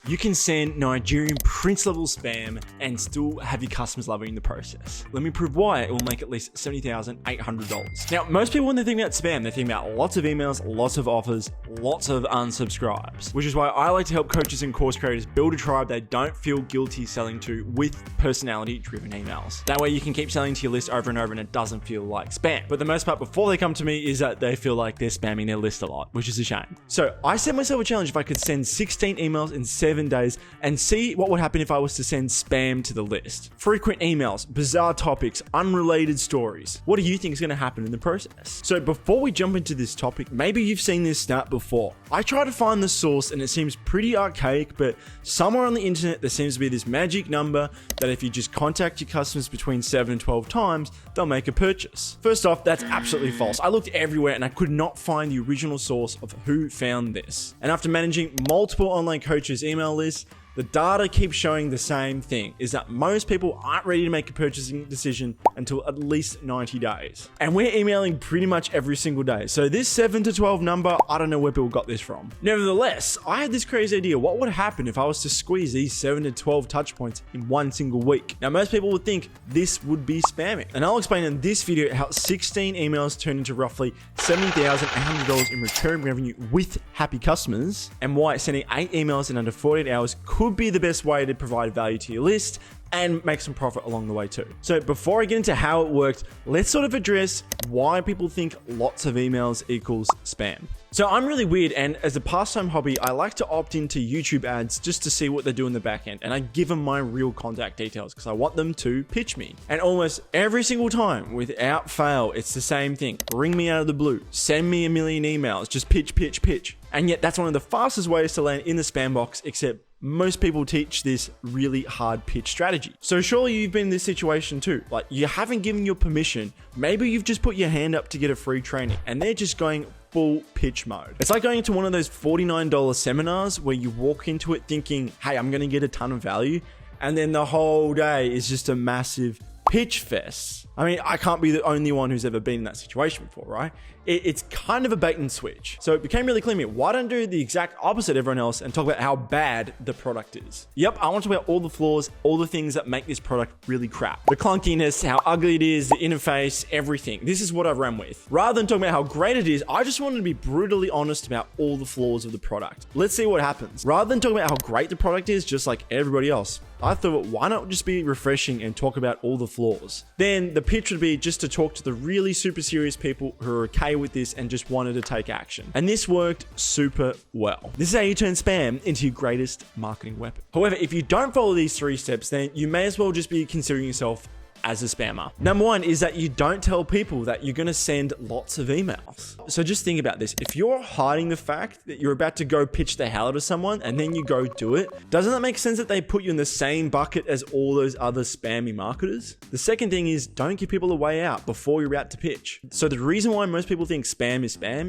you can send Nigerian prince level spam and still have your customers loving in the process. Let me prove why it will make at least $70,800. Now, most people when they think about spam, they think about lots of emails, lots of offers, lots of unsubscribes, which is why I like to help coaches and course creators build a tribe they don't feel guilty selling to with personality driven emails. That way you can keep selling to your list over and over and it doesn't feel like spam. But the most part before they come to me is that they feel like they're spamming their list a lot, which is a shame. So I set myself a challenge if I could send 16 emails in 7 days and see what would happen if I was to send spam to the list. Frequent emails, bizarre topics, unrelated stories. What do you think is going to happen in the process? So before we jump into this topic, maybe you've seen this stat before. I try to find the source and it seems pretty archaic, but somewhere on the internet there seems to be this magic number that if you just contact your customers between 7 and 12 times, they'll make a purchase. First off, that's absolutely false. I looked everywhere and I could not find the original source of who found this. And after managing multiple online coaches' email lists, the data keeps showing the same thing, is that most people aren't ready to make a purchasing decision until at least 90 days. And we're emailing pretty much every single day. So this 7 to 12 number, I don't know where people got this from. Nevertheless, I had this crazy idea. What would happen if I was to squeeze these 7 to 12 touch points in one single week? Now, most people would think this would be spamming. And I'll explain in this video how 16 emails turn into roughly $70,800 in recurring revenue with happy customers, and why sending 8 emails in under 48 hours could be the best way to provide value to your list and make some profit along the way too. So before I get into how it worked, let's sort of address why people think lots of emails equals spam. So I'm really weird, and as a pastime hobby, I like to opt into YouTube ads just to see what they do in the back end, and I give them my real contact details because I want them to pitch me. And almost every single time, without fail, it's the same thing. Ring me out of the blue, send me a million emails, just pitch, pitch, pitch. And yet that's one of the fastest ways to land in the spam box, except most people teach this really hard pitch strategy. So surely you've been in this situation too. Like, you haven't given your permission. Maybe you've just put your hand up to get a free training and they're just going full pitch mode. It's like going into one of those $49 seminars where you walk into it thinking, hey, I'm going to get a ton of value. And then the whole day is just a massive pitch fest. I mean, I can't be the only one who's ever been in that situation before, right? It's kind of a bait and switch. So it became really clear to me, why don't I do the exact opposite of everyone else and talk about how bad the product is? Yep, I want to talk about all the flaws, all the things that make this product really crap. The clunkiness, how ugly it is, the interface, everything. This is what I've run with. Rather than talking about how great it is, I just wanted to be brutally honest about all the flaws of the product. Let's see what happens. Rather than talking about how great the product is, just like everybody else, I thought, why not just be refreshing and talk about all the flaws? Then the pitch would be just to talk to the really super serious people who are okay with this and just wanted to take action. And this worked super well. This is how you turn spam into your greatest marketing weapon. However, if you don't follow these 3 steps, then you may as well just be considering yourself as a spammer. Number 1 is that you don't tell people that you're going to send lots of emails. So just think about this. If you're hiding the fact that you're about to go pitch the hell out of someone and then you go do it, doesn't that make sense that they put you in the same bucket as all those other spammy marketers? The second thing is, don't give people a way out before you're about to pitch. So the reason why most people think spam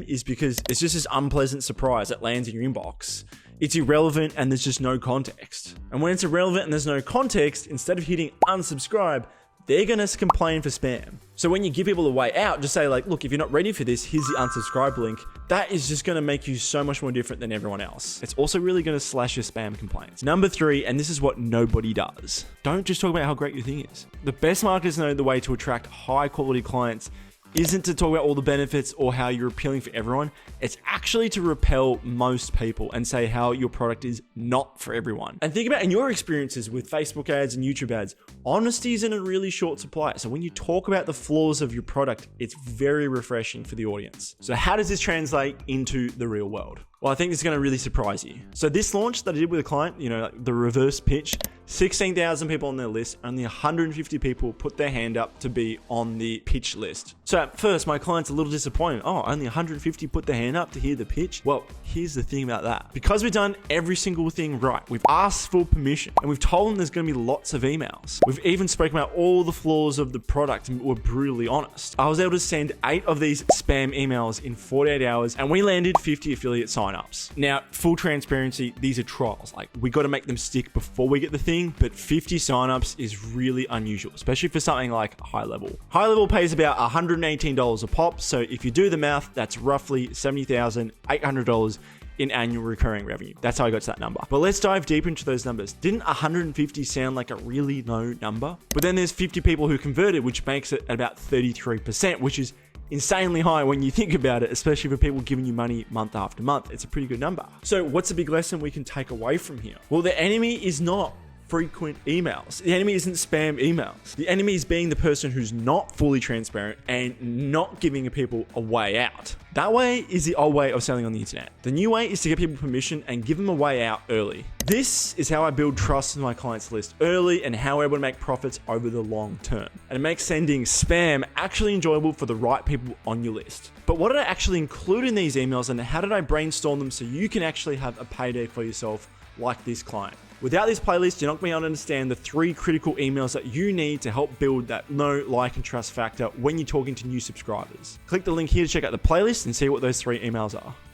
is because it's just this unpleasant surprise that lands in your inbox. It's irrelevant and there's just no context. And when it's irrelevant and there's no context, instead of hitting unsubscribe, they're going to complain for spam. So when you give people a way out, just say like, look, if you're not ready for this, here's the unsubscribe link. That is just going to make you so much more different than everyone else. It's also really going to slash your spam complaints. Number 3, and this is what nobody does. Don't just talk about how great your thing is. The best marketers know the way to attract high quality clients isn't to talk about all the benefits or how you're appealing for everyone. It's actually to repel most people and say how your product is not for everyone. And think about in your experiences with Facebook ads and YouTube ads, honesty is in a really short supply. So when you talk about the flaws of your product, it's very refreshing for the audience. So how does this translate into the real world? Well, I think this is going to really surprise you. So this launch that I did with a client, like the reverse pitch, 16,000 people on their list, only 150 people put their hand up to be on the pitch list. So at first, my client's a little disappointed. Oh, only 150 put their hand up to hear the pitch? Well, here's the thing about that. Because we've done every single thing right, we've asked for permission, and we've told them there's going to be lots of emails. We've even spoken about all the flaws of the product and we're brutally honest. I was able to send 8 of these spam emails in 48 hours, and we landed 50 affiliate signups. Now, full transparency, these are trials. Like, we got to make them stick before we get the thing, but 50 signups is really unusual, especially for something like high level. High level pays about $118 a pop. So if you do the math, that's roughly $70,800 in annual recurring revenue. That's how I got to that number. But let's dive deep into those numbers. Didn't 150 sound like a really low number? But then there's 50 people who converted, which makes it about 33%, which is insanely high when you think about it, especially for people giving you money month after month. It's a pretty good number. So what's the big lesson we can take away from here? Well, the enemy is not frequent emails. The enemy isn't spam emails. The enemy is being the person who's not fully transparent and not giving people a way out. That way is the old way of selling on the internet. The new way is to get people permission and give them a way out early. This is how I build trust in my clients list early and how we're able to make profits over the long term. And it makes sending spam actually enjoyable for the right people on your list. But what did I actually include in these emails and how did I brainstorm them so you can actually have a payday for yourself like this client? Without this playlist, you're not going to be able to understand the 3 critical emails that you need to help build that know, like, and trust factor when you're talking to new subscribers. Click the link here to check out the playlist and see what those 3 emails are.